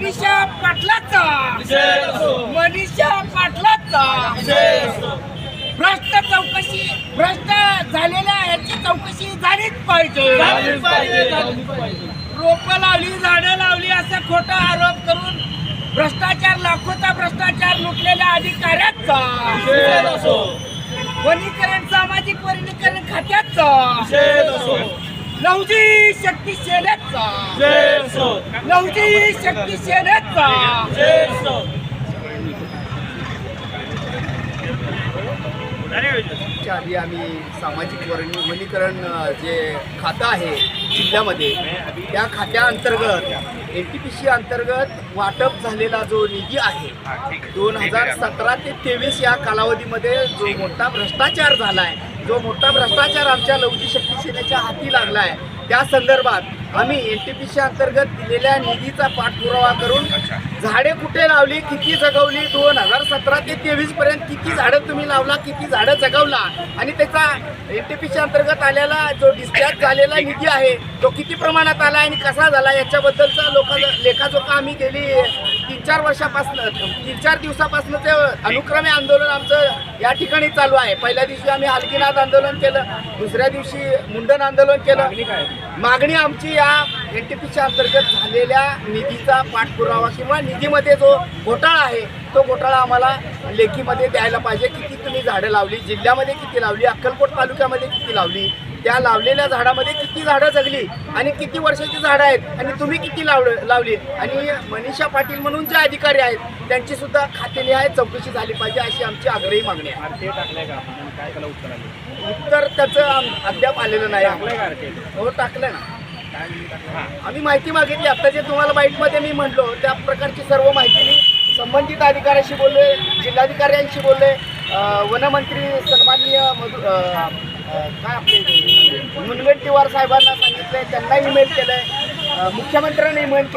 मनीषा पाटलाचा मनीषा पाटलाचा भ्रष्ट चौकशी भ्रष्ट झालेल्या याची चौकशी झालीच पाहिजे. रोपं लावली झाडं लावली असा खोटा आरोप करून भ्रष्टाचार लाखोचा भ्रष्टाचार लुटलेल्या अधिकाऱ्याचा वनीकरण सामाजिक वनीकरण खात्याचा लवजी शक्ती सेनेचा लवजी शक्ती सेनेचा आधी आम्ही सामाजिक वनीकरण जे खातं आहे जिल्ह्यामध्ये त्या खात्याअंतर्गत NTPC अंतर्गत वाटप झालेला जो निधी आहे 2017 ते 23 या कालावधीमध्ये जो मोठा भ्रष्टाचार झाला आहे, जो मोठा भ्रष्टाचार आमच्या लवजी शक्ती सेनेच्या हाती लागला आहे, त्या संदर्भात आम्ही NTPC अंतर्गत दिलेल्या निधीचा पाठपुरावा करून झाडे कुठे लावली, किती जगवली, 2017 ते 23 पर्यंत किती झाडं तुम्ही लावला, किती झाडं जगवला आणि त्याचा NTPC अंतर्गत आलेला जो डिस्चार्ज झालेला निधी आहे तो किती प्रमाणात आला आणि कसा झाला याच्याबद्दलचा लेखाजोखा आम्ही गेली 3-4 वर्षापासून 3-4 दिवसापासून ते अनुक्रमे आंदोलन आमचं या ठिकाणी चालू आहे. पहिल्या दिवशी आम्ही हलकीनाथ आंदोलन केलं, दुसऱ्या दिवशी मुंडन आंदोलन केलं. मागणी आमची या NTPC अंतर्गत झालेल्या निधीचा पाठपुरावा किंवा निधीमध्ये जो घोटाळा आहे तो घोटाळा आम्हाला लेखीमध्ये द्यायला पाहिजे. किती तुम्ही झाडं लावली, जिल्ह्यामध्ये किती लावली, अक्कलकोट तालुक्यामध्ये किती लावली, त्या लावलेल्या झाडामध्ये किती झाडं जगली आणि किती वर्षाची झाडं आहेत आणि तुम्ही किती लावली आणि मनीषा पाटील म्हणून जे अधिकारी आहेत त्यांची सुद्धा खातेनिहाय चौकशी झाली पाहिजे अशी आमची आग्रही मागणी आहे. उत्तर त्याचं अद्याप आलेलं नाही. हो, टाकलं ना. आम्ही माहिती मागितली. आता जे तुम्हाला बाईटमध्ये मी म्हटलो त्या प्रकारची सर्व माहिती मी संबंधित अधिकाऱ्याशी बोलले, जिल्हाधिकाऱ्यांशी बोलले, वनमंत्री सन्माननीय काय आपले मुनगंटीवार साहेबांना सांगितलं, त्यांना ईमेल केलं आहे, मुख्यमंत्र्यांना ईमेल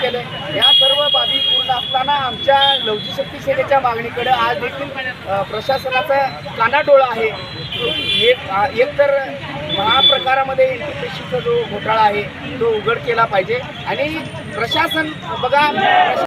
केलं. या सर्व बाबी पूर्ण असताना आमच्या लवजी शक्ती सेनेच्या मागणीकडे आज देखील प्रशासनाचा कानाडोळा आहे. एक तर महाप्रकारामध्ये NTPCचा जो घोटाळा आहे तो उघड केला पाहिजे आणि प्रशासन बघा